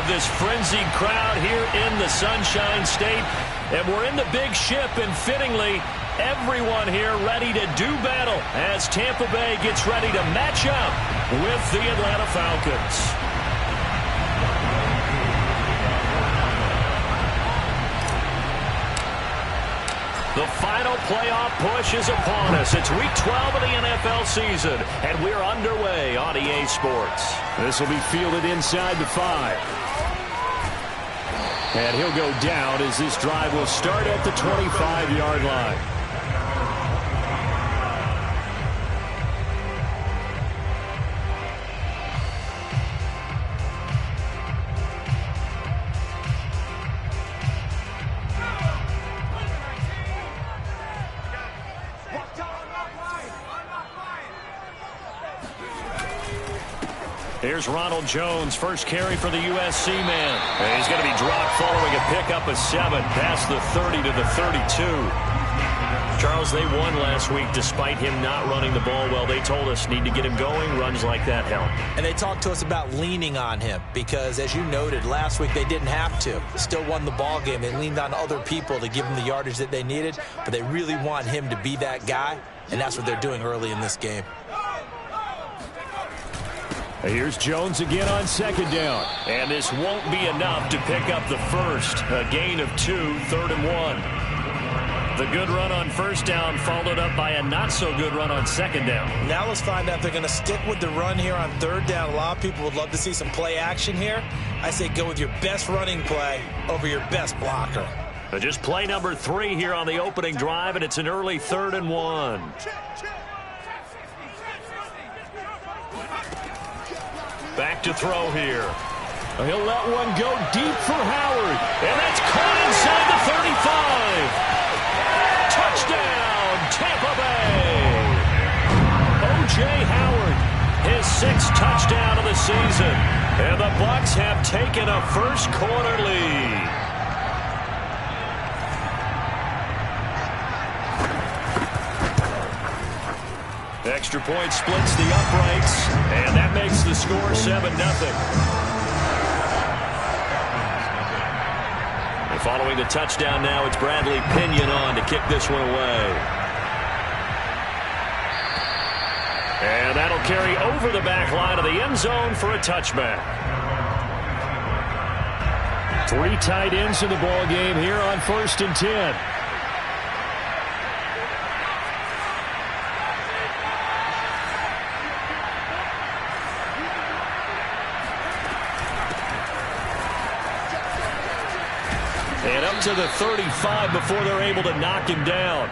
of this frenzied crowd here in the Sunshine State. And we're in the big ship, and fittingly, everyone here ready to do battle as Tampa Bay gets ready to match up with the Atlanta Falcons. The final playoff push is upon us. It's week 12 of the NFL season, and we're underway on EA Sports. This will be fielded inside the 5. And he'll go down as this drive will start at the 25-yard line. Here's Ronald Jones, first carry for the USC man. And he's going to be dropped following a pickup of 7 past the 30 to the 32. Charles, they won last week despite him not running the ball well. They told us need to get him going. Runs like that help. And they talked to us about leaning on him because, as you noted, last week they didn't have to. Still won the ball game. They leaned on other people to give them the yardage that they needed, but they really want him to be that guy, and that's what they're doing early in this game. Here's Jones again on second down. And this won't be enough to pick up the first. A gain of 2, 3rd and 1. The good run on first down followed up by a not-so-good run on second down. Now let's find out if they're going to stick with the run here on 3rd down. A lot of people would love to see some play action here. I say go with your best running play over your best blocker. Just play number 3 here on the opening drive, and it's an early 3rd and 1. Back to throw here. He'll let one go deep for Howard. And that's caught inside the 35. Touchdown, Tampa Bay. O.J. Howard, his 6th touchdown of the season. And the Bucs have taken a first-quarter lead. Extra point splits the uprights, and that makes the score 7-0. And following the touchdown now, it's Bradley Pinion on to kick this one away. And that'll carry over the back line of the end zone for a touchback. 3 tight ends in the ball game here on 1st and 10. And up to the 35 before they're able to knock him down.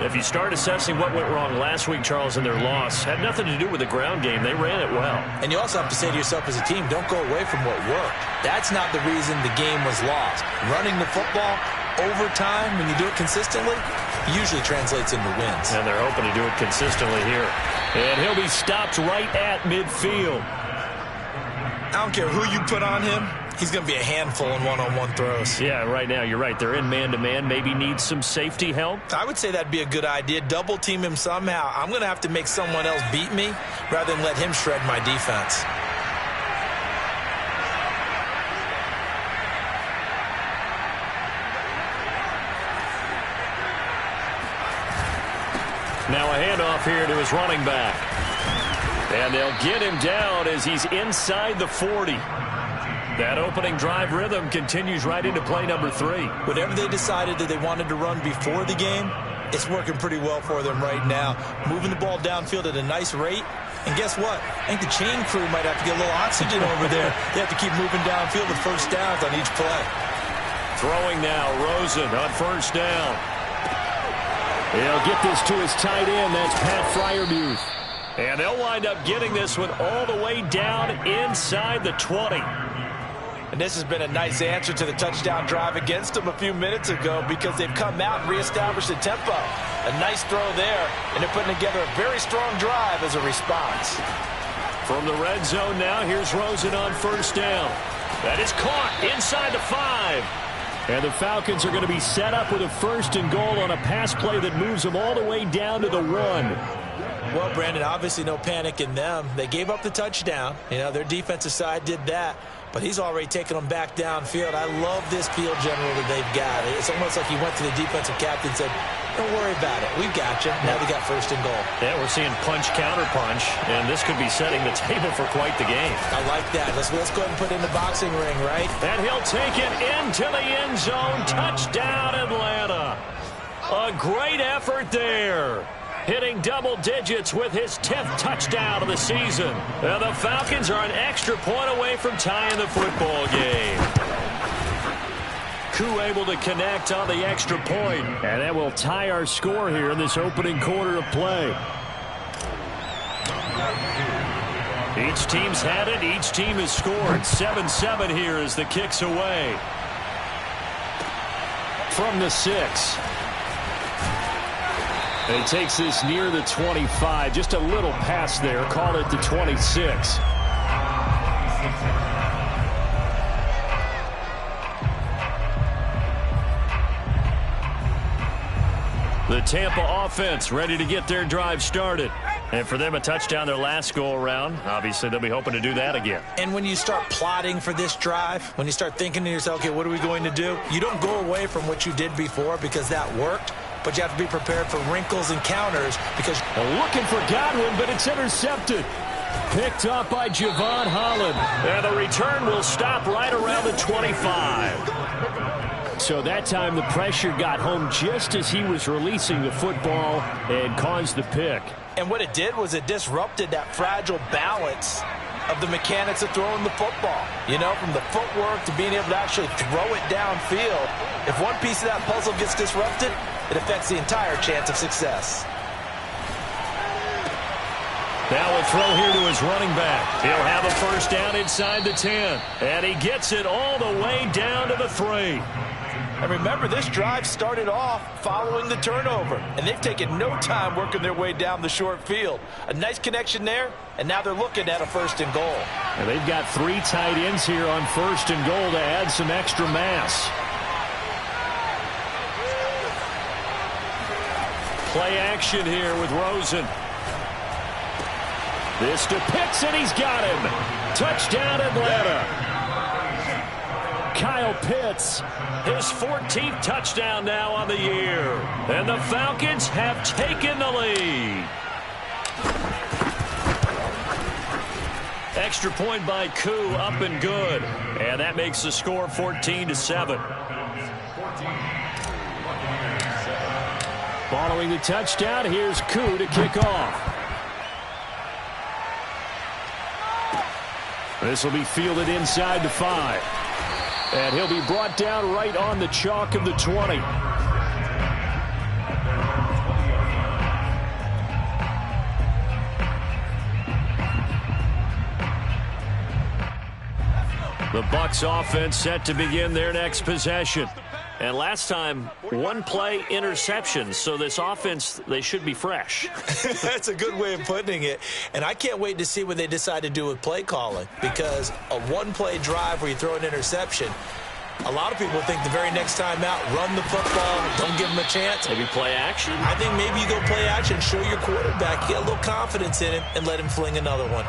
If you start assessing what went wrong last week, Charles, in their loss, had nothing to do with the ground game. They ran it well. And you also have to say to yourself as a team, don't go away from what worked. That's not the reason the game was lost. Running the football over time, when you do it consistently, usually translates into wins. And they're hoping to do it consistently here. And he'll be stopped right at midfield. I don't care who you put on him. He's going to be a handful in one-on-one throws. Yeah, right now, you're right. They're in man-to-man. Maybe needs some safety help. I would say that'd be a good idea. Double team him somehow. I'm going to have to make someone else beat me rather than let him shred my defense. Now a handoff here to his running back. And they'll get him down as he's inside the 40. That opening drive rhythm continues right into play number 3. Whatever they decided that they wanted to run before the game, it's working pretty well for them right now. Moving the ball downfield at a nice rate. And guess what? I think the chain crew might have to get a little oxygen over there. They have to keep moving downfield with first downs on each play. Throwing now, Rosen on first down. He'll get this to his tight end. That's Pat Freiermuth. And they'll wind up getting this one all the way down inside the 20. And this has been a nice answer to the touchdown drive against them a few minutes ago because they've come out and reestablished the tempo. A nice throw there, and they're putting together a very strong drive as a response. From the red zone now, here's Rosen on first down. That is caught inside the 5. And the Falcons are going to be set up with a 1st and goal on a pass play that moves them all the way down to the 1. Well, Brandon, obviously no panic in them. They gave up the touchdown. You know, their defensive side did that. But he's already taken them back downfield. I love this field general that they've got. It's almost like he went to the defensive captain and said, don't worry about it. We've got you. Now we got first and goal. Yeah, we're seeing punch, counter punch, and this could be setting the table for quite the game. I like that. Let's go ahead and put it in the boxing ring, right? And he'll take it into the end zone. Touchdown, Atlanta. A great effort there. Hitting double digits with his 10th touchdown of the season. And the Falcons are an extra point away from tying the football game. Koo able to connect on the extra point. And that will tie our score here in this opening quarter of play. Each team's had it. Each team has scored. 7-7 here as the kick's away. From the 6. And he takes this near the 25. Just a little pass there. Call it the 26. The Tampa offense ready to get their drive started. And for them, a touchdown their last go-around. Obviously, they'll be hoping to do that again. And when you start plotting for this drive, when you start thinking to yourself, okay, what are we going to do? You don't go away from what you did before because that worked. But you have to be prepared for wrinkles and counters because looking for Godwin, but it's intercepted. Picked up by Javon Holland. And the return will stop right around the 25. So that time the pressure got home just as he was releasing the football and caused the pick. And what it did was it disrupted that fragile balance of the mechanics of throwing the football. You know, from the footwork to being able to actually throw it downfield. If one piece of that puzzle gets disrupted, it affects the entire chance of success. Now a throw here to his running back. He'll have a first down inside the 10. And he gets it all the way down to the 3. And remember, this drive started off following the turnover. And they've taken no time working their way down the short field. A nice connection there, and now they're looking at a first and goal. And they've got 3 tight ends here on first and goal to add some extra mass. Play action here with Rosen. This to Pitts, and he's got him. Touchdown, Atlanta. Kyle Pitts. His 14th touchdown now on the year. And the Falcons have taken the lead. Extra point by Koo, up and good. And that makes the score 14-7. Following the touchdown, here's Koo to kick off. This will be fielded inside the 5. And he'll be brought down right on the chalk of the 20. The Bucs offense set to begin their next possession. And last time, one play interception. So this offense, they should be fresh. That's a good way of putting it. And I can't wait to see what they decide to do with play calling. Because a one-play drive where you throw an interception, a lot of people think the very next time out, run the football, don't give them a chance. Maybe play action? I think maybe you go play action, show your quarterback, get a little confidence in him, and let him fling another one.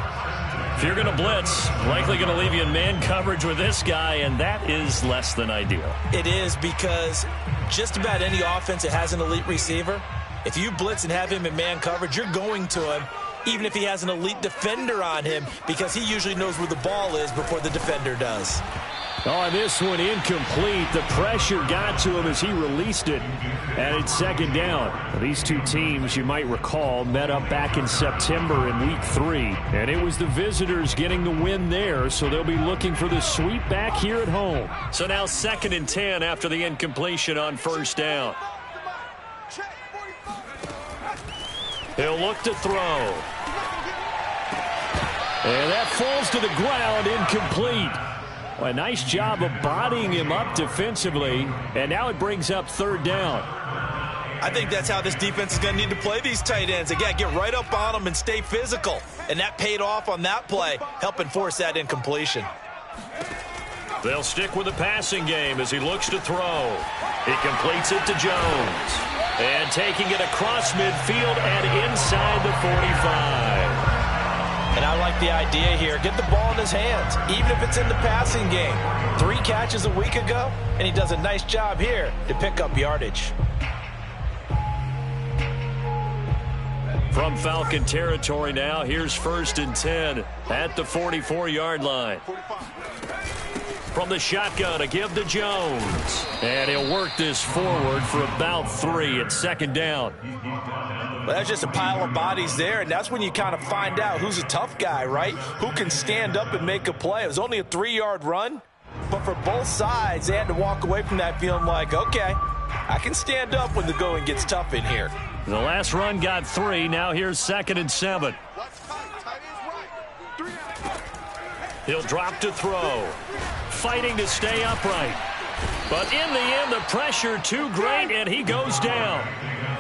If you're going to blitz, likely going to leave you in man coverage with this guy, and that is less than ideal. It is, because just about any offense that has an elite receiver, if you blitz and have him in man coverage, you're going to him, even if he has an elite defender on him, because he usually knows where the ball is before the defender does. Oh, this one incomplete. The pressure got to him as he released it. And it's second down. These two teams, you might recall, met up back in September in Week 3. And it was the visitors getting the win there, so they'll be looking for the sweep back here at home. So now 2nd and 10 after the incompletion on first down. He'll look to throw. And that falls to the ground, incomplete. A nice job of bodying him up defensively, and now it brings up 3rd down. I think that's how this defense is going to need to play these tight ends. They got to get right up on them and stay physical. And that paid off on that play, helping force that incompletion. They'll stick with the passing game as he looks to throw. He completes it to Jones. And taking it across midfield and inside the 45. And I like the idea here. Get the ball in his hands, even if it's in the passing game. 3 catches a week ago, and he does a nice job here to pick up yardage. From Falcon territory now, here's 1st and 10 at the 44-yard line. From the shotgun, a give to Jones. And he'll work this forward for about 3 at 2nd down. Well, that's just a pile of bodies there, and that's when you kind of find out who's a tough guy, right? Who can stand up and make a play. It was only a 3-yard run, but for both sides, they had to walk away from that feeling like, okay, I can stand up when the going gets tough in here. The last run got 3. Now here's 2nd and 7. He'll drop to throw. Fighting to stay upright. But in the end, the pressure too great, and he goes down.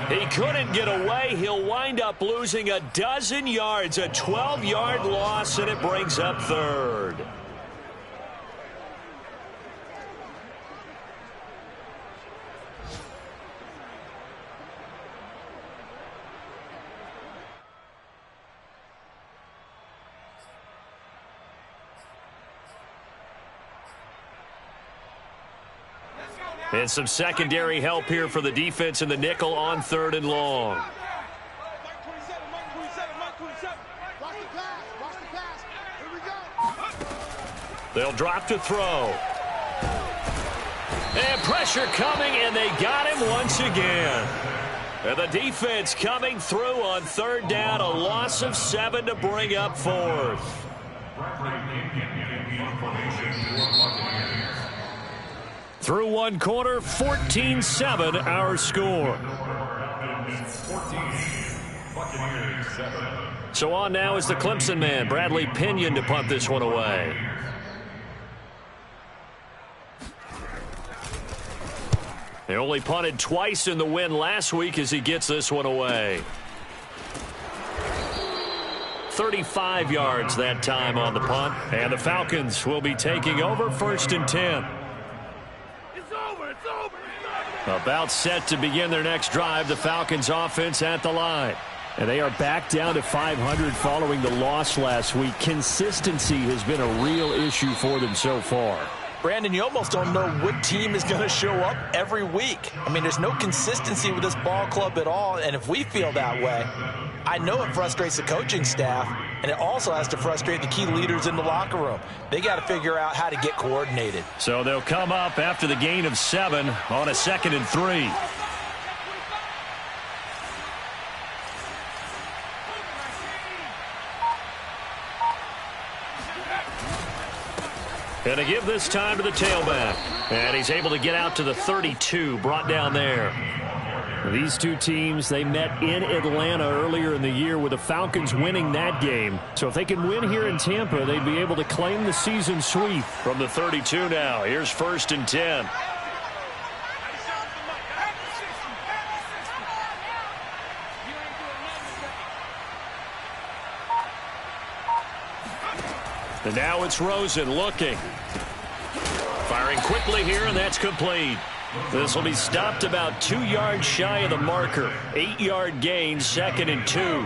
He couldn't get away. He'll wind up losing a dozen yards, a 12-yard loss, and it brings up 3rd. And some secondary help here for the defense in the nickel on 3rd and long. They'll drop to throw. And pressure coming, and they got him once again. And the defense coming through on 3rd down, a loss of 7 to bring up 4th. Through 1 quarter, 14-7 our score. So on now is the Clemson man, Bradley Pinion, to punt this one away. They only punted twice in the win last week as he gets this one away. 35 yards that time on the punt, and the Falcons will be taking over 1st and 10. About set to begin their next drive, the Falcons offense at the line. And they are back down to 500 following the loss last week. Consistency has been a real issue for them so far. Brandon, you almost don't know what team is going to show up every week. I mean, there's no consistency with this ball club at all, and if we feel that way, I know it frustrates the coaching staff, and it also has to frustrate the key leaders in the locker room. They got to figure out how to get coordinated. So they'll come up after the gain of 7 on a 2nd and 3. And to give this time to the tailback. And he's able to get out to the 32, brought down there. These two teams, they met in Atlanta earlier in the year with the Falcons winning that game. So if they can win here in Tampa, they'd be able to claim the season sweep. From the 32 now, here's 1st and 10. And now it's Rosen looking. Firing quickly here, and that's complete. This will be stopped about 2 yards shy of the marker. 8-yard gain, 2nd and 2.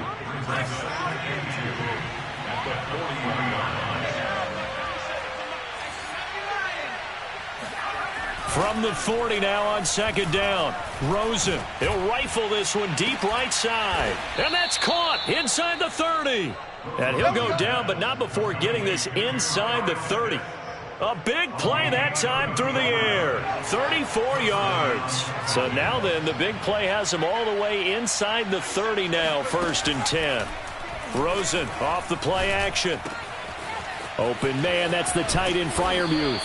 From the 40 now on 2nd down. Rosen, he'll rifle this one deep right side. And that's caught inside the 30. And he'll go down, but not before getting this inside the 30. A big play that time through the air. 34 yards. So now then, the big play has him all the way inside the 30 now, 1st and 10. Rosen off the play action. Open man, that's the tight end Freiermuth.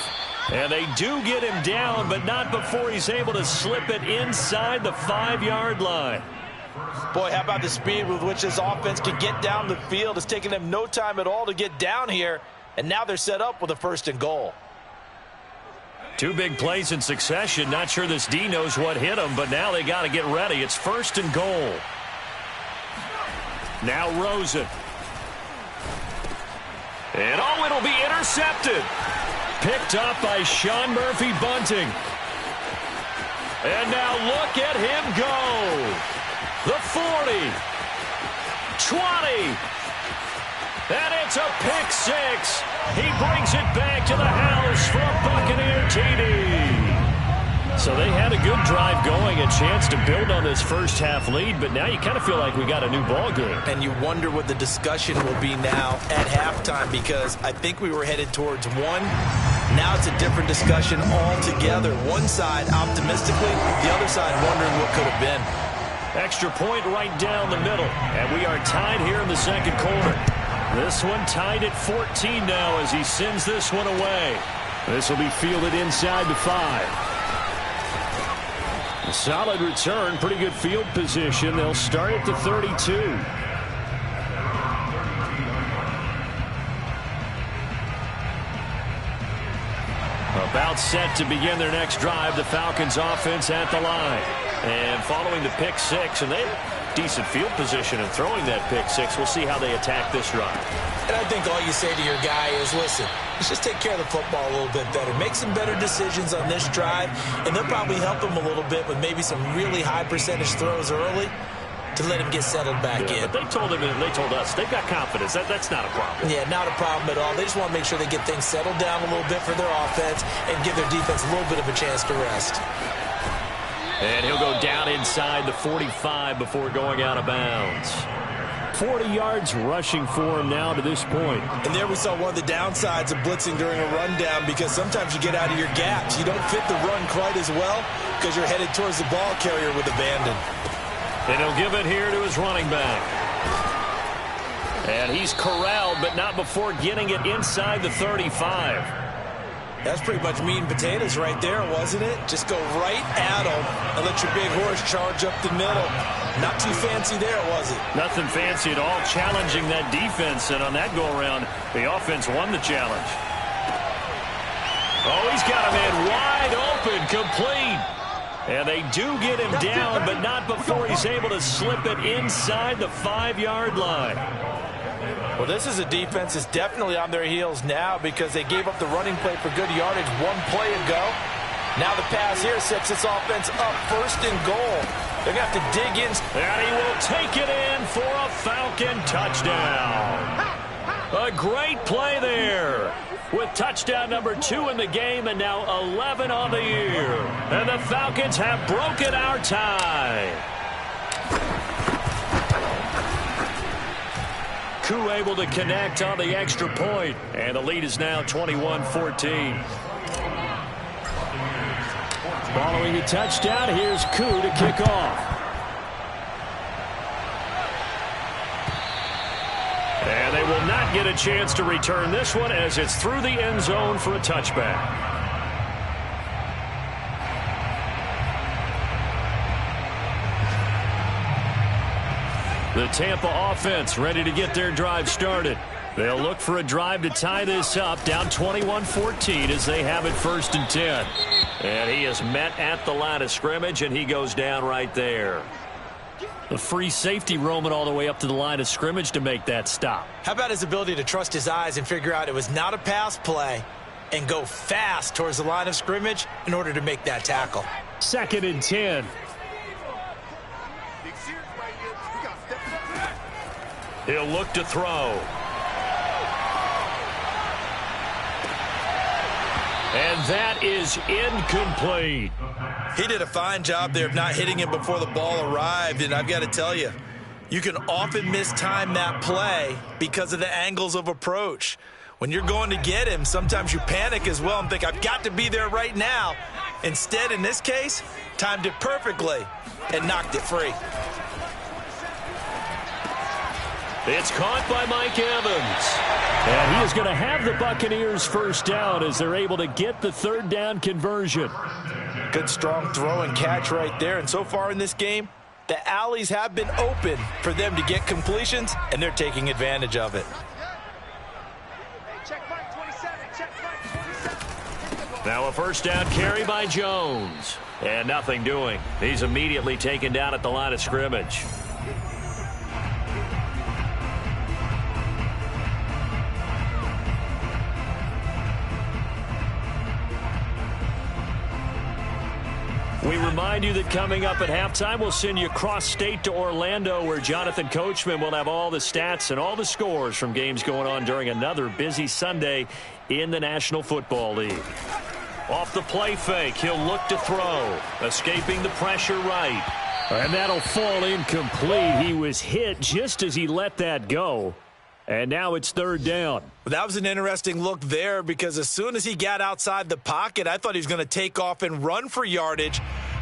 And they do get him down, but not before he's able to slip it inside the 5-yard line. Boy, how about the speed with which this offense can get down the field. It's taken them no time at all to get down here, and now they're set up with a 1st and goal. 2 big plays in succession. Not sure this D knows what hit him, but now they got to get ready. It's 1st and goal. Now Rosen. And it'll be intercepted. Picked up by Sean Murphy-Bunting. And now look at him go. The 40. 20. And it's a pick six. He brings it back to the house for a Buccaneer TD. So they had a good drive going, a chance to build on this first half lead, but now you kind of feel like we got a new ball game. And you wonder what the discussion will be now at halftime, because I think we were headed towards one. Now it's a different discussion altogether. One side optimistically, the other side wondering what could have been. Extra point right down the middle, and we are tied here in the second quarter. This one tied at 14 now as he sends this one away. This will be fielded inside the 5. A solid return, pretty good field position. They'll start at the 32. About set to begin their next drive, the Falcons offense at the line. And following the pick six, and they have decent field position in throwing that pick six. We'll see how they attack this drive. And I think all you say to your guy is, listen, let's just take care of the football a little bit better. Make some better decisions on this drive, and they'll probably help him a little bit with maybe some really high percentage throws early to let him get settled back in. But they told him and they told us they've got confidence. That's not a problem. Yeah, not a problem at all. They just want to make sure they get things settled down a little bit for their offense and give their defense a little bit of a chance to rest. And he'll go down inside the 45 before going out of bounds. 40 yards rushing for him now to this point. And there we saw one of the downsides of blitzing during a rundown, because sometimes you get out of your gaps. You don't fit the run quite as well because you're headed towards the ball carrier with abandon. And he'll give it here to his running back. And he's corralled, but not before getting it inside the 35. That's pretty much meat and potatoes right there, wasn't it? Just go right at him and let your big horse charge up the middle. Not too fancy there, was it? Nothing fancy at all, challenging that defense. And on that go-around, the offense won the challenge. Oh, he's got him in wide open, complete. And they do get him down, but not before he's able to slip it inside the 5-yard line. Well, this is a defense that's definitely on their heels now, because they gave up the running play for good yardage one play ago. Now the pass here sets this offense up first and goal. They're going to have to dig in. And he will take it in for a Falcon touchdown. A great play there, with touchdown number 2 in the game and now 11 on the year. And the Falcons have broken our tie. Koo able to connect on the extra point, and the lead is now 21-14. Following a touchdown, here's Koo to kick off. And they will not get a chance to return this one, as it's through the end zone for a touchback. The Tampa offense ready to get their drive started. They'll look for a drive to tie this up, down 21-14 as they have it 1st and 10. And he is met at the line of scrimmage, and he goes down right there. The free safety roaming all the way up to the line of scrimmage to make that stop. How about his ability to trust his eyes and figure out it was not a pass play and go fast towards the line of scrimmage in order to make that tackle. 2nd and 10. He'll look to throw. And that is incomplete. He did a fine job there of not hitting him before the ball arrived, and I've got to tell you, you can often mistime that play because of the angles of approach. When you're going to get him, sometimes you panic as well and think, I've got to be there right now. Instead, in this case, timed it perfectly and knocked it free. It's caught by Mike Evans. And he is going to have the Buccaneers first down as they're able to get the 3rd down conversion. Good strong throw and catch right there. And so far in this game, the alleys have been open for them to get completions, and they're taking advantage of it. Now a 1st down carry by Jones. And nothing doing. He's immediately taken down at the line of scrimmage. We remind you that coming up at halftime, we'll send you cross-state to Orlando, where Jonathan Coachman will have all the stats and all the scores from games going on during another busy Sunday in the National Football League. Off the play fake, he'll look to throw. Escaping the pressure right. And that'll fall incomplete. He was hit just as he let that go. And now it's third down. That was an interesting look there, because as soon as he got outside the pocket, I thought he was going to take off and run for yardage.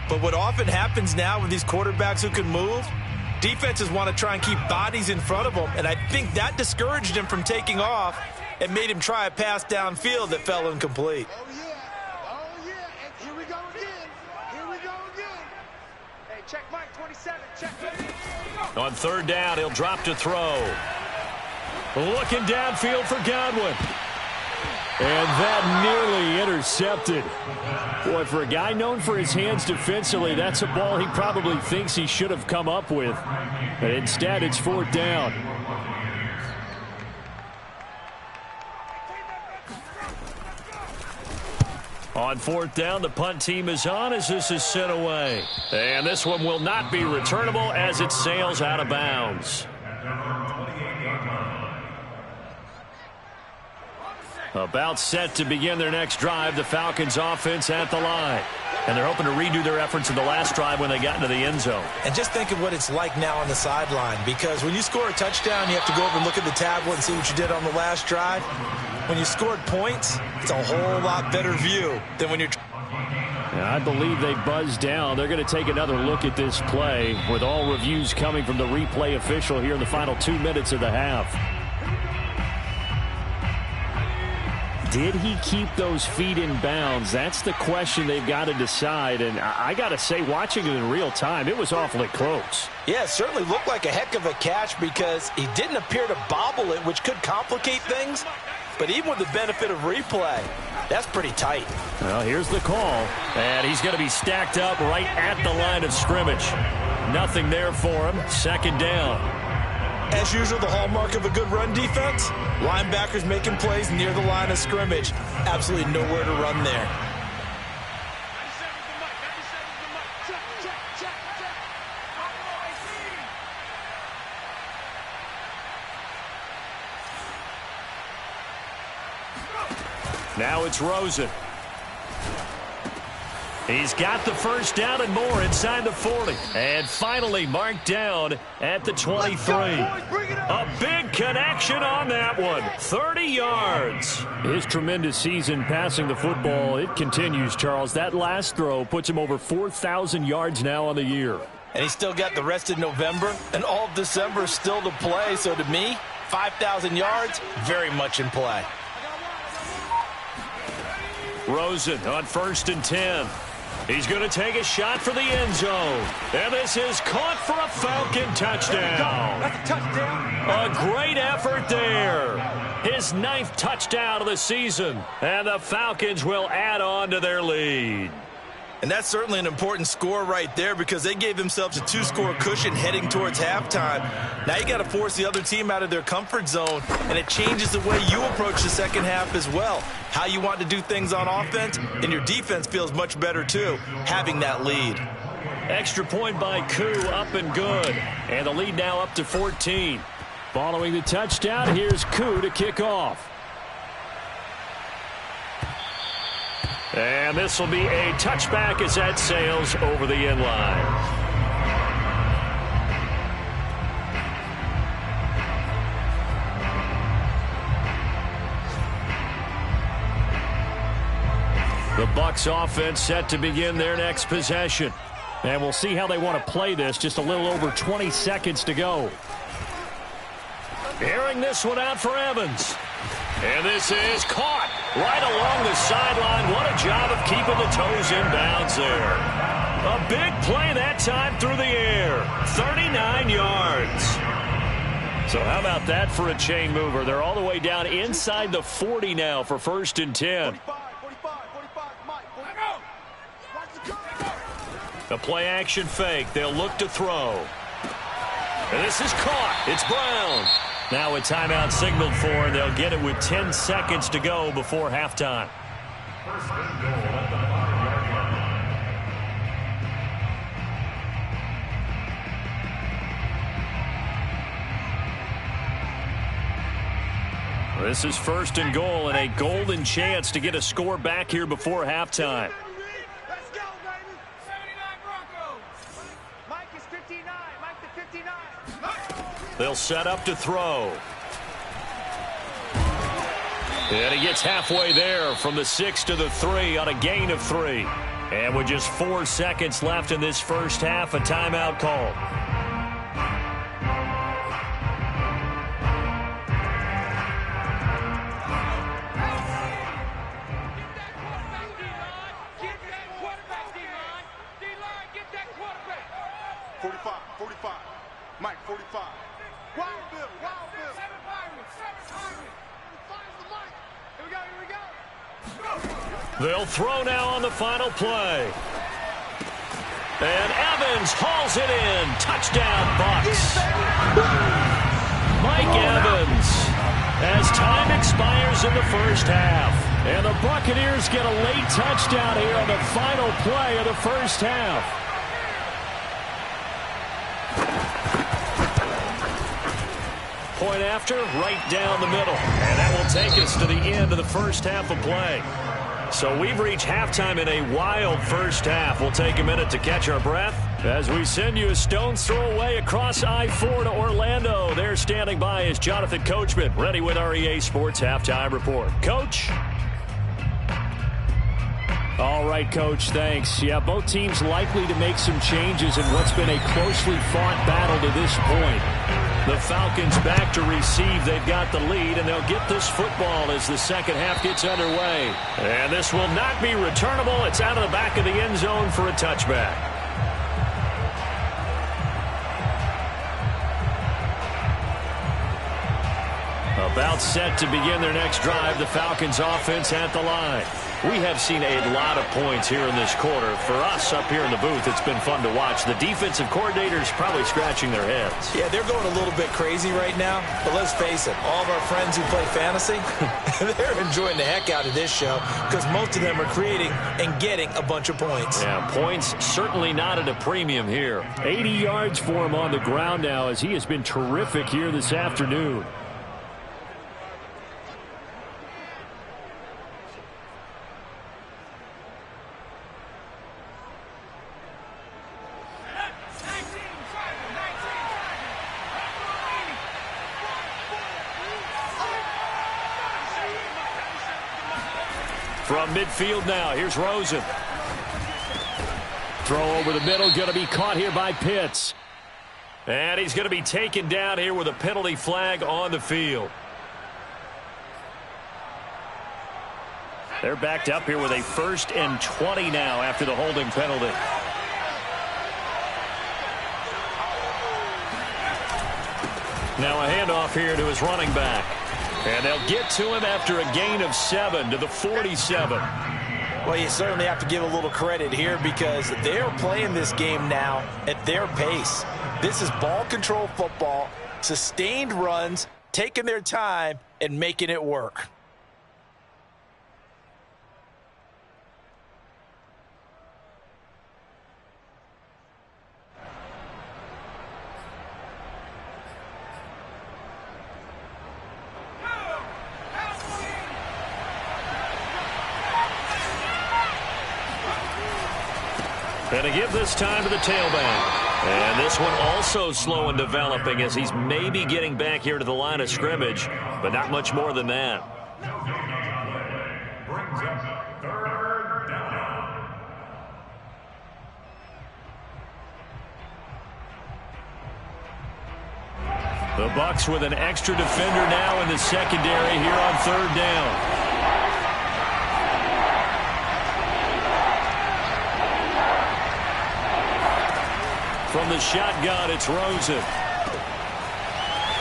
But what often happens now with these quarterbacks who can move, defenses want to try and keep bodies in front of them. And I think that discouraged him from taking off and made him try a pass downfield that fell incomplete. Oh, yeah. And here we go again. Hey, check Mike, 27. Check. On third down, he'll drop to throw. Looking downfield for Godwin. And that nearly intercepted. Boy, for a guy known for his hands defensively, that's a ball he probably thinks he should have come up with. But instead, it's fourth down. On fourth down, the punt team is on as this is sent away. And this one will not be returnable as it sails out of bounds. About set to begin their next drive, the Falcons offense at the line. And they're hoping to redo their efforts in the last drive when they got into the end zone. And just think of what it's like now on the sideline, because when you score a touchdown, you have to go over and look at the tablet and see what you did on the last drive. When you scored points, it's a whole lot better view than when you're... And I believe they buzzed down. They're going to take another look at this play, with all reviews coming from the replay official here in the final 2 minutes of the half. Did he keep those feet in bounds? That's the question they've got to decide. And I got to say, watching it in real time, it was awfully close. Yeah, it certainly looked like a heck of a catch, because he didn't appear to bobble it, which could complicate things. But even with the benefit of replay, that's pretty tight. Well, here's the call. And he's going to be stacked up right at the line of scrimmage. Nothing there for him. Second down. As usual, the hallmark of a good run defense, linebackers making plays near the line of scrimmage. Absolutely nowhere to run there. Now it's Rosen. He's got the first down and more inside the 40. And finally marked down at the 23. A big connection on that one. 30 yards. His tremendous season passing the football, it continues, Charles. That last throw puts him over 4,000 yards now on the year. And he's still got the rest of November and all of December still to play. So to me, 5,000 yards, very much in play. Rosen on 1st and 10. He's going to take a shot for the end zone. And this is caught for a Falcon touchdown. That's a touchdown. A great effort there. His 9th touchdown of the season. And the Falcons will add on to their lead. And that's certainly an important score right there, because they gave themselves a 2-score cushion heading towards halftime. Now you got to force the other team out of their comfort zone, and it changes the way you approach the second half as well. How you want to do things on offense, and your defense feels much better too, having that lead. Extra point by Koo, up and good. And the lead now up to 14. Following the touchdown, here's Koo to kick off. And this will be a touchback as that sails over the end line. The Bucs offense set to begin their next possession. And we'll see how they want to play this. Just a little over 20 seconds to go. Airing this one out for Evans. And this is caught right along the sideline. What a job of keeping the toes in bounds there. A big play that time through the air. 39 yards. So how about that for a chain mover? They're all the way down inside the 40 now for 1st and 10. 45, Mike. A play action fake. They'll look to throw. And this is caught. It's Brown. Now a timeout signaled for, and they'll get it with 10 seconds to go before halftime. This is 1st and goal and a golden chance to get a score back here before halftime. Let's go, baby. 79 Broncos. Mike is 59. Mike the 59. They'll set up to throw. And he gets halfway there from the 6 to the 3 on a gain of 3. And with just 4 seconds left in this first half, a timeout call. They'll throw now on the final play. And Evans hauls it in. Touchdown, Bucs. Mike Evans, as time expires in the first half. And the Buccaneers get a late touchdown here on the final play of the first half. Point after, right down the middle. And that will take us to the end of the first half of play. So we've reached halftime in a wild first half. We'll take a minute to catch our breath as we send you a stone's throw away across I-4 to Orlando. There standing by is Jonathan Coachman, ready with our EA Sports Halftime Report. Coach? All right, Coach, thanks. Yeah, both teams likely to make some changes in what's been a closely fought battle to this point. The Falcons back to receive. They've got the lead, and they'll get this football as the second half gets underway. And this will not be returnable. It's out of the back of the end zone for a touchback. About set to begin their next drive, the Falcons offense at the line. We have seen a lot of points here in this quarter. For us up here in the booth, it's been fun to watch. The defensive coordinators probably scratching their heads. Yeah, they're going a little bit crazy right now. But let's face it, all of our friends who play fantasy, they're enjoying the heck out of this show because most of them are creating and getting a bunch of points. Yeah, points certainly not at a premium here. 80 yards for him on the ground now as he has been terrific here this afternoon. From midfield now, here's Rosen. Throw over the middle, going to be caught here by Pitts. And he's going to be taken down here with a penalty flag on the field. They're backed up here with a 1st and 20 now after the holding penalty. Now a handoff here to his running back. And they'll get to him after a gain of 7 to the 47. Well, you certainly have to give a little credit here because they're playing this game now at their pace. This is ball control football, sustained runs, taking their time, and making it work. And to give this time to the tailback. And this one also slow in developing as he's maybe getting back here to the line of scrimmage, but not much more than that. The Bucs with an extra defender now in the secondary here on 3rd down. From the shotgun, it's Rosen.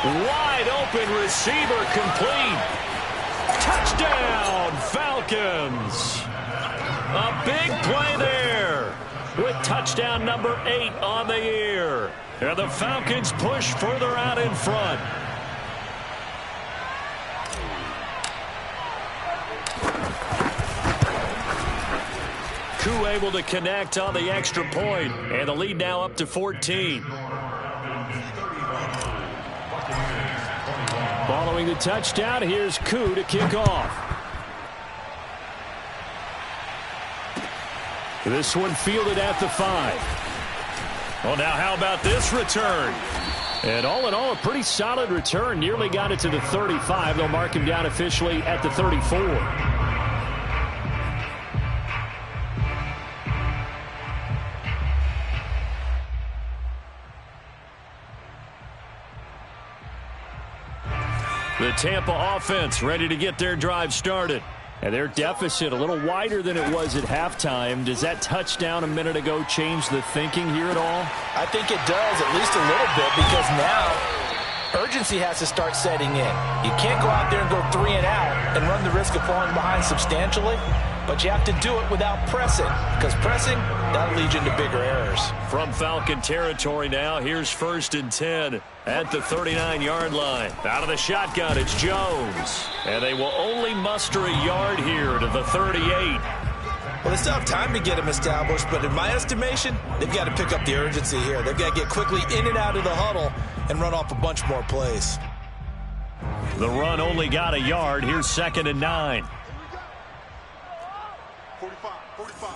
Wide open receiver complete. Touchdown, Falcons. A big play there with touchdown number 8 on the year. And the Falcons push further out in front. Koo able to connect on the extra point, and the lead now up to 14. Ball Following the touchdown, here's Koo to kick off. This one fielded at the 5. Well, now how about this return? And all in all, a pretty solid return. Nearly got it to the 35. They'll mark him down officially at the 34. The Tampa offense ready to get their drive started. And their deficit a little wider than it was at halftime. Does that touchdown a minute ago change the thinking here at all? I think it does, at least a little bit, because now urgency has to start setting in. You can't go out there and go 3 and out and run the risk of falling behind substantially, but you have to do it without pressing, because pressing, that'll lead you into bigger errors. From Falcon territory now, here's 1st and 10 at the 39-yard line. Out of the shotgun, it's Jones. And they will only muster a yard here to the 38. Well, they still have time to get him established, but in my estimation, they've got to pick up the urgency here. They've got to get quickly in and out of the huddle and run off a bunch more plays. The run only got a yard. Here's 2nd and 9. 45, 45.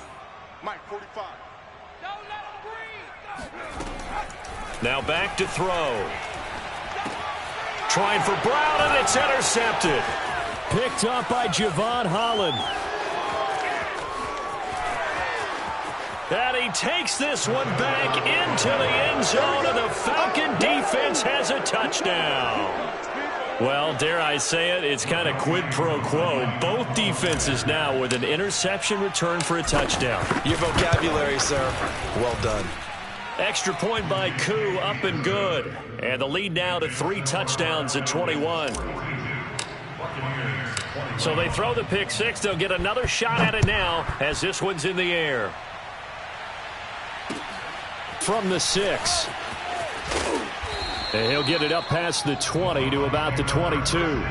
Mike, 45. Don't let him breathe. Now back to throw. Trying for Brown, and it's intercepted. Picked up by Javon Holland. And he takes this one back into the end zone, and the Falcon defense has a touchdown. Well, dare I say it, it's kind of quid pro quo. Both defenses now with an interception return for a touchdown. Your vocabulary, sir. Well done. Extra point by Koo, up and good. And the lead now to 3 touchdowns at 21. So they throw the pick 6. They'll get another shot at it now as this one's in the air. From the 6. And he'll get it up past the 20 to about the 22.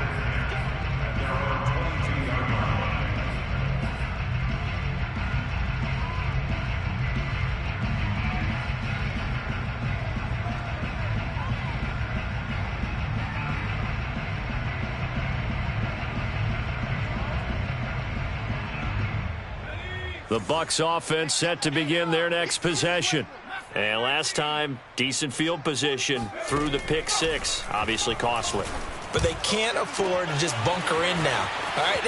The Bucs offense set to begin their next possession. And last time, decent field position through the pick 6. Obviously costly. But they can't afford to just bunker in now. All right,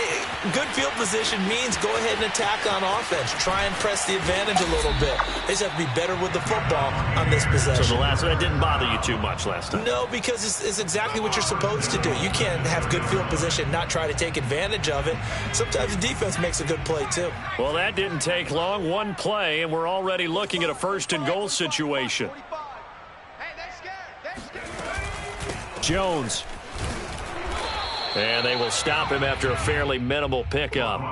good field position means go ahead and attack on offense. Try and press the advantage a little bit. They just have to be better with the football on this possession. So the last one, that didn't bother you too much last time? No, because it's exactly what you're supposed to do. You can't have good field position, not try to take advantage of it. Sometimes the defense makes a good play, too. Well, that didn't take long. One play, and we're already looking at a 1st and goal situation. Hey, they're scared. Jones. And they will stop him after a fairly minimal pickup.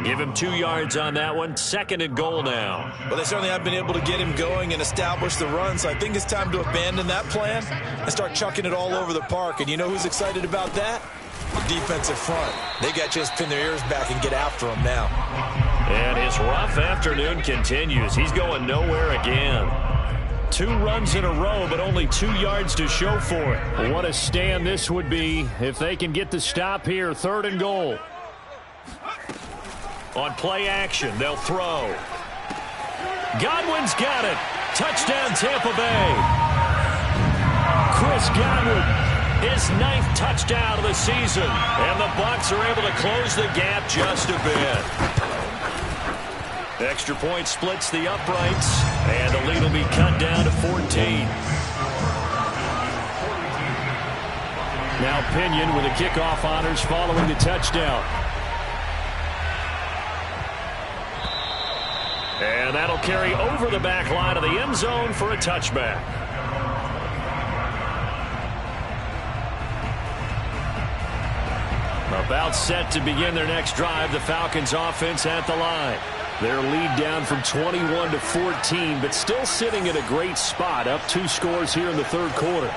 Give him 2 yards on that one. 2nd and goal now. Well, they certainly have been able to get him going and establish the run, so I think it's time to abandon that plan and start chucking it all over the park. And you know who's excited about that? The defensive front. They got to just pin their ears back and get after him now. And his rough afternoon continues. He's going nowhere again. 2 runs in a row, but only 2 yards to show for it. What a stand this would be if they can get the stop here. 3rd and goal. On play action, they'll throw. Godwin's got it. Touchdown, Tampa Bay. Chris Godwin. His 9th touchdown of the season. And the Bucs are able to close the gap just a bit. Extra point splits the uprights, and the lead will be cut down to 14. Now Pinion with the kickoff honors following the touchdown. And that'll carry over the back line of the end zone for a touchback. About set to begin their next drive, the Falcons offense at the line. Their lead down from 21 to 14, but still sitting at a great spot, up 2 scores here in the 3rd quarter.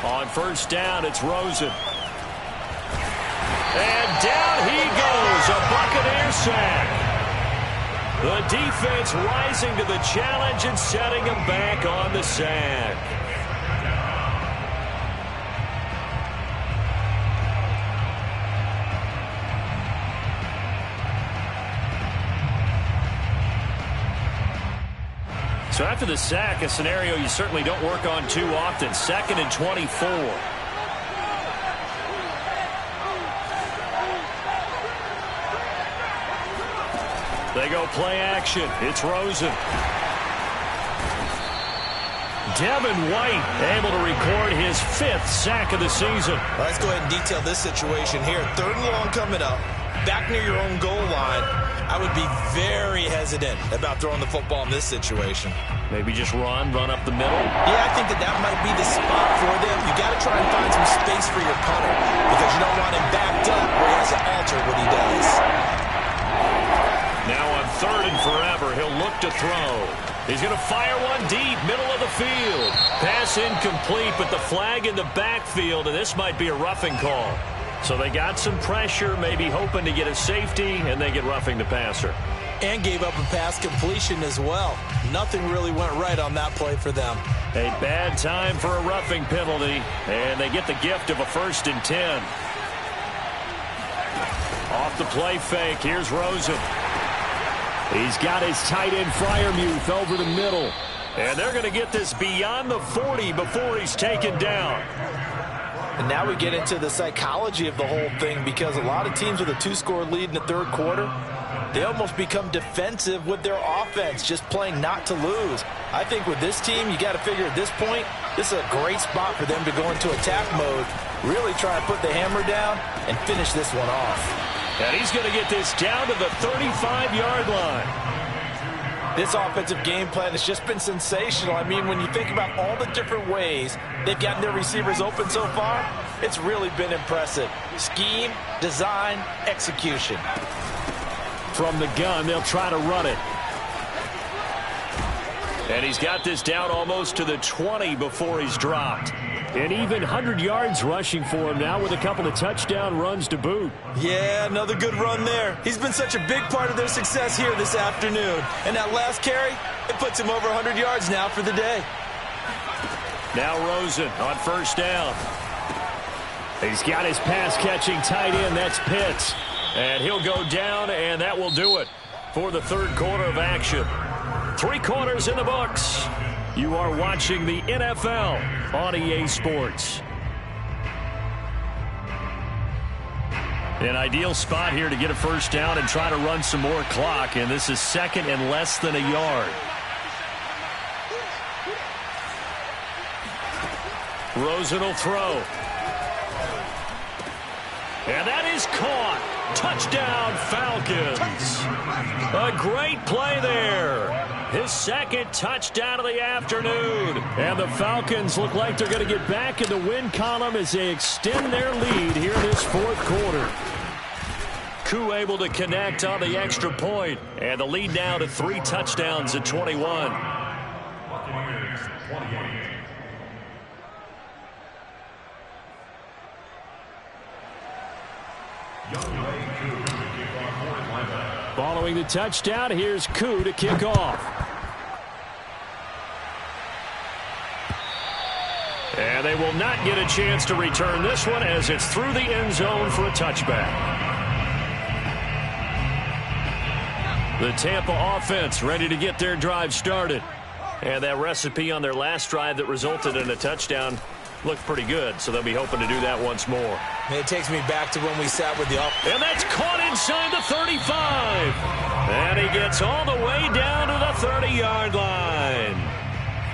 On 1st down, it's Rosen. And down he goes It's a Buccaneer sack. The defense rising to the challenge and setting him back on the sack. So after the sack, a scenario you certainly don't work on too often. 2nd and 24. They go play action. It's Rosen. Devin White able to record his 5th sack of the season. Let's go ahead and detail this situation here. 3rd and long coming up. Back near your own goal line. I would be very hesitant about throwing the football in this situation. Maybe just run up the middle. Yeah, I think that might be the spot for them. You got to try and find some space for your punter because you don't want him backed up where he has to alter what he does. Now on 3rd and forever, he'll look to throw. He's going to fire one deep, middle of the field. Pass incomplete, but the flag in the backfield, and this might be a roughing call. So they got some pressure, maybe hoping to get a safety, and they get roughing the passer. And gave up a pass completion as well. Nothing really went right on that play for them. A bad time for a roughing penalty, and they get the gift of a 1st and 10. Off the play fake, here's Rosen. He's got his tight end Freiermuth over the middle. And they're going to get this beyond the 40 before he's taken down. And now we get into the psychology of the whole thing because a lot of teams with a 2-score lead in the 3rd quarter, they almost become defensive with their offense, just playing not to lose. I think with this team, you got to figure at this point, this is a great spot for them to go into attack mode, really try and put the hammer down and finish this one off. And he's going to get this down to the 35-yard line. This offensive game plan has just been sensational. I mean, when you think about all the different ways they've gotten their receivers open so far, it's really been impressive. Scheme, design, execution. From the gun, they'll try to run it. And he's got this down almost to the 20 before he's dropped. And even 100 yards rushing for him now with a couple of touchdown runs to boot. Yeah, another good run there. He's been such a big part of their success here this afternoon. And that last carry, it puts him over 100 yards now for the day. Now Rosen on 1st down. He's got his pass-catching tight end. That's Pitts. And he'll go down, and that will do it for the 3rd quarter of action. 3 quarters in the books. You are watching the NFL on EA Sports. An ideal spot here to get a 1st down and try to run some more clock, and this is 2nd and less than a yard. Rosen will throw. And that is caught. Touchdown, Falcons. A great play there. His 2nd touchdown of the afternoon. And the Falcons look like they're going to get back in the win column as they extend their lead here in this 4th quarter. Koo able to connect on the extra point. And the lead now to 3 touchdowns at 21. Following the touchdown, here's Koo to kick off. And they will not get a chance to return this one as it's through the end zone for a touchback. The Tampa offense ready to get their drive started. And that recipe on their last drive that resulted in a touchdown looked pretty good, so they'll be hoping to do that once more. It takes me back to when we sat with the offense. And that's caught inside the 35. And he gets all the way down to the 30-yard line.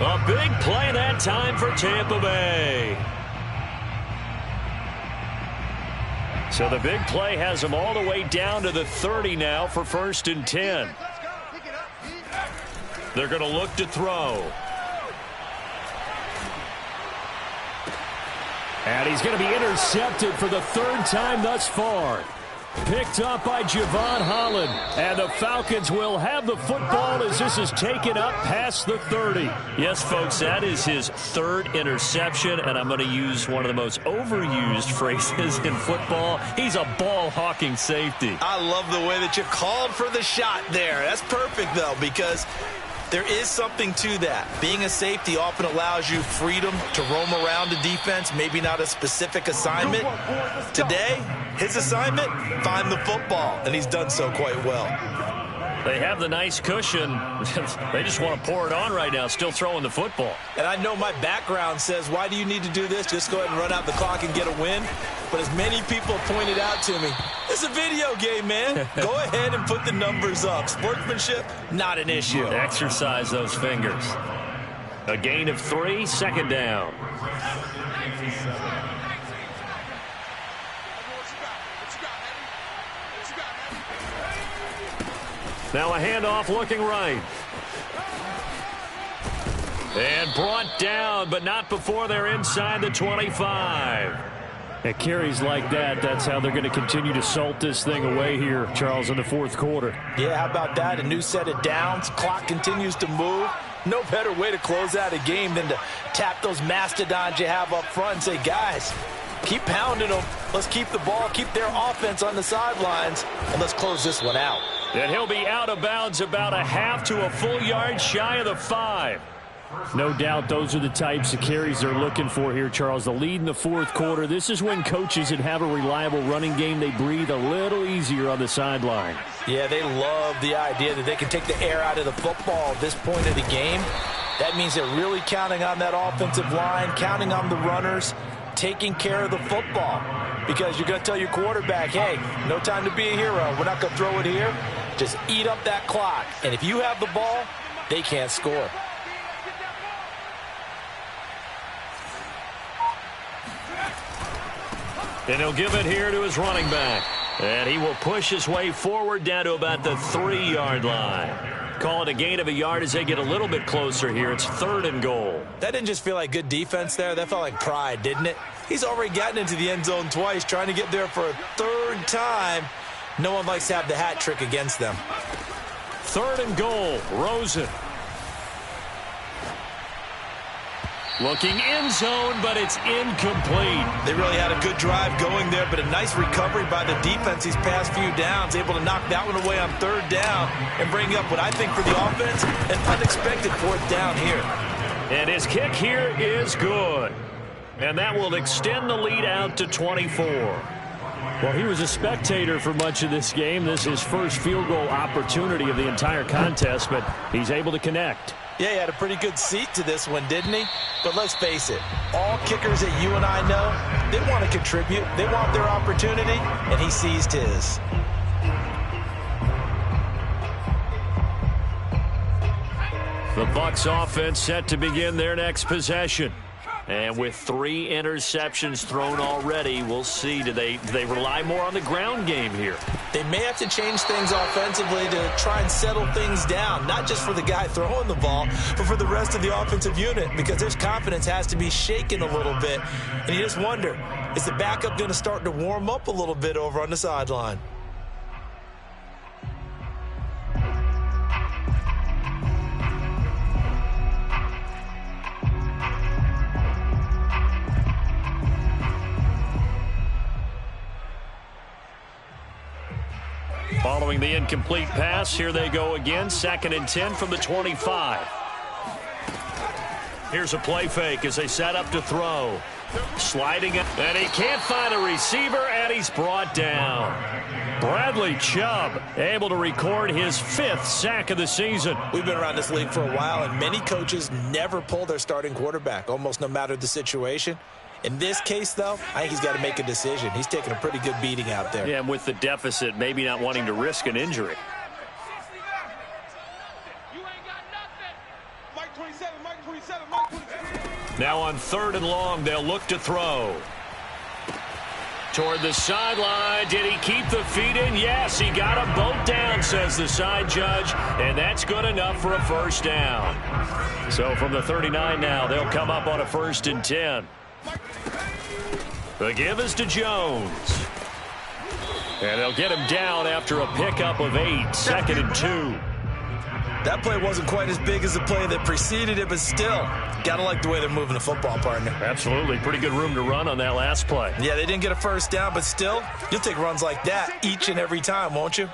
A big play that time for Tampa Bay. So the big play has them all the way down to the 30 now for 1st and 10. They're going to look to throw. And he's going to be intercepted for the 3rd time thus far. Picked up by Javon Holland. And the Falcons will have the football as this is taken up past the 30. Yes, folks, that is his third interception, and I'm going to use one of the most overused phrases in football. He's a ball-hawking safety. I love the way that you called for the shot there. That's perfect, though, because there is something to that. Being a safety often allows you freedom to roam around the defense, maybe not a specific assignment. Today, his assignment, find the football, and he's done so quite well. They have the nice cushion. They just want to pour it on right now, still throwing the football. And I know my background says, why do you need to do this? Just go ahead and run out the clock and get a win. But as many people pointed out to me, it's a video game, man. Go ahead and put the numbers up. Sportsmanship, not an issue. Exercise those fingers. A gain of 3, second down. Now a handoff looking right. And brought down, but not before they're inside the 25. At carries like that, that's how they're going to continue to salt this thing away here, Charles, in the fourth quarter. Yeah, how about that? A new set of downs. Clock continues to move. No better way to close out a game than to tap those mastodons you have up front and say, guys, keep pounding them. Let's keep the ball, keep their offense on the sidelines, and let's close this one out. And he'll be out of bounds about a half to a full yard shy of the 5. No doubt those are the types of carries they're looking for here, Charles. The lead in the fourth quarter. This is when coaches that have a reliable running game, they breathe a little easier on the sideline. Yeah, they love the idea that they can take the air out of the football at this point of the game. That means they're really counting on that offensive line, counting on the runners, taking care of the football. Because you're going to tell your quarterback, hey, no time to be a hero. We're not going to throw it here. Just eat up that clock. And if you have the ball, they can't score. And he'll give it here to his running back. And he will push his way forward down to about the 3-yard line. Call it a gain of a yard as they get a little bit closer here. It's 3rd and goal. That didn't just feel like good defense there. That felt like pride, didn't it? He's already gotten into the end zone twice, trying to get there for a 3rd time. No one likes to have the hat trick against them. 3rd and goal. Rosen. Looking end zone, but it's incomplete. They really had a good drive going there, but a nice recovery by the defense these past few downs, able to knock that one away on 3rd down and bring up what I think for the offense, an unexpected 4th down here. And his kick here is good. And that will extend the lead out to 24. Well, he was a spectator for much of this game. This is his first field goal opportunity of the entire contest, but he's able to connect. Yeah, he had a pretty good seat to this one, didn't he? But let's face it, all kickers that you and I know, they want to contribute. They want their opportunity, and he seized his. The Bucs offense set to begin their next possession. And with 3 interceptions thrown already, we'll see. Do they rely more on the ground game here? They may have to change things offensively to try and settle things down, not just for the guy throwing the ball, but for the rest of the offensive unit, because his confidence has to be shaken a little bit. And you just wonder, is the backup going to start to warm up a little bit over on the sideline? Following the incomplete pass, here they go again. 2nd and 10 from the 25. Here's a play fake as they set up to throw. Sliding up, and he can't find a receiver, and he's brought down. Bradley Chubb able to record his 5th sack of the season. We've been around this league for a while, and many coaches never pull their starting quarterback, almost no matter the situation. In this case, though, I think he's got to make a decision. He's taking a pretty good beating out there. Yeah, and with the deficit, maybe not wanting to risk an injury. Now on 3rd and long, they'll look to throw. Toward the sideline. Did he keep the feet in? Yes, he got them both down, says the side judge, and that's good enough for a 1st down. So from the 39 now, they'll come up on a 1st and 10. The give is to Jones. And they'll get him down after a pickup of 8, 2nd and 2. That play wasn't quite as big as the play that preceded it, but still, got to like the way they're moving the football, partner. Absolutely. Pretty good room to run on that last play. Yeah, they didn't get a first down, but still, you'll take runs like that each and every time, won't you?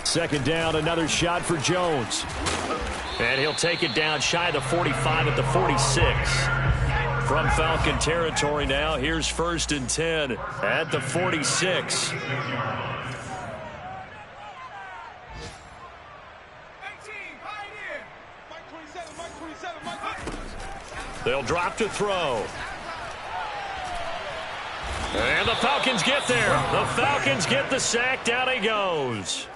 2nd down, another shot for Jones. And he'll take it down shy of the 45 at the 46. From Falcon territory now, here's 1st and 10 at the 46. They'll drop to throw. And the Falcons get there. The Falcons get the sack. Down he goes.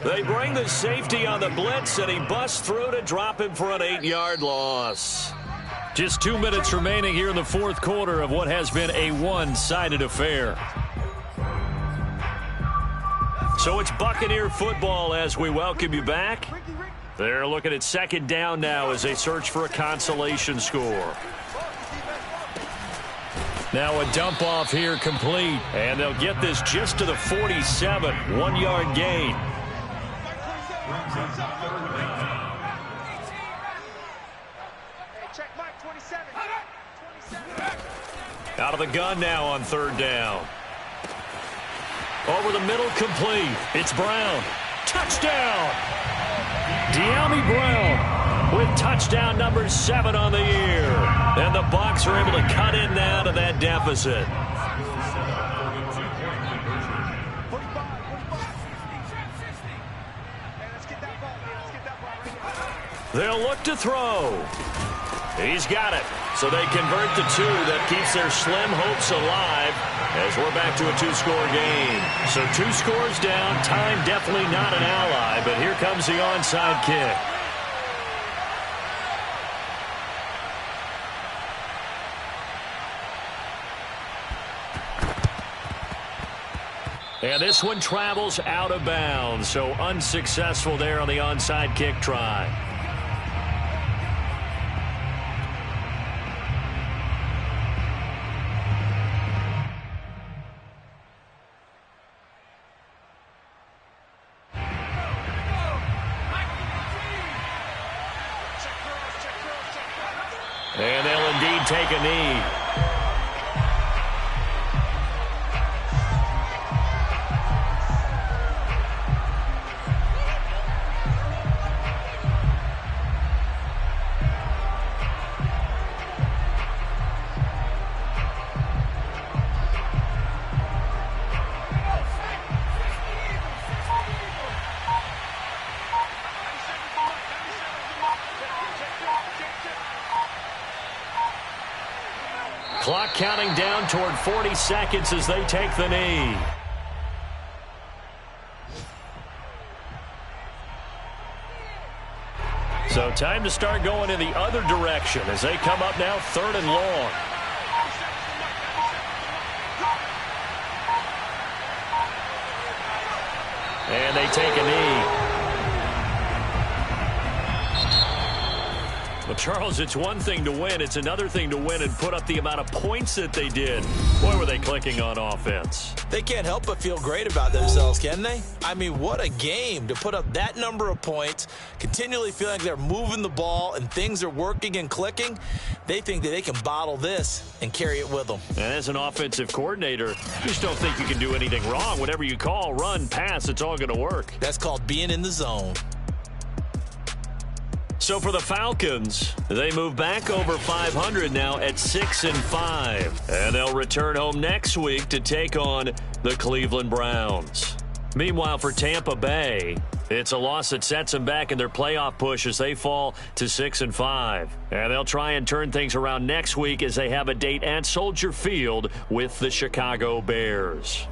They bring the safety on the blitz, and he busts through to drop him for an 8-yard loss. Just 2 minutes remaining here in the 4th quarter of what has been a one-sided affair. So it's Buccaneer football as we welcome you back. They're looking at 2nd down now as they search for a consolation score. Now a dump off here complete, and they'll get this just to the 47, 1-yard gain. Out of the gun now on 3rd down. Over the middle, complete. It's Brown. Touchdown! De'Ami Brown with touchdown number 7 on the year. And the Bucs are able to cut in now to that deficit. They'll look to throw. He's got it. So they convert the 2 that keeps their slim hopes alive as we're back to a 2-score game. So 2 scores down. Time definitely not an ally, but here comes the onside kick. And this one travels out of bounds, so unsuccessful there on the onside kick try. And they'll indeed take a knee. Clock counting down toward 40 seconds as they take the knee. So time to start going in the other direction as they come up now 3rd and long. And they take a knee. Well, Charles, it's one thing to win. It's another thing to win and put up the amount of points that they did. Boy, were they clicking on offense. They can't help but feel great about themselves, can they? I mean, what a game to put up that number of points, continually feeling like they're moving the ball and things are working and clicking. They think that they can bottle this and carry it with them. And as an offensive coordinator, you just don't think you can do anything wrong. Whatever you call, run, pass, it's all going to work. That's called being in the zone. So for the Falcons, they move back over 500 now at 6-5. And they'll return home next week to take on the Cleveland Browns. Meanwhile, for Tampa Bay, it's a loss that sets them back in their playoff push as they fall to 6-5. And they'll try and turn things around next week as they have a date at Soldier Field with the Chicago Bears.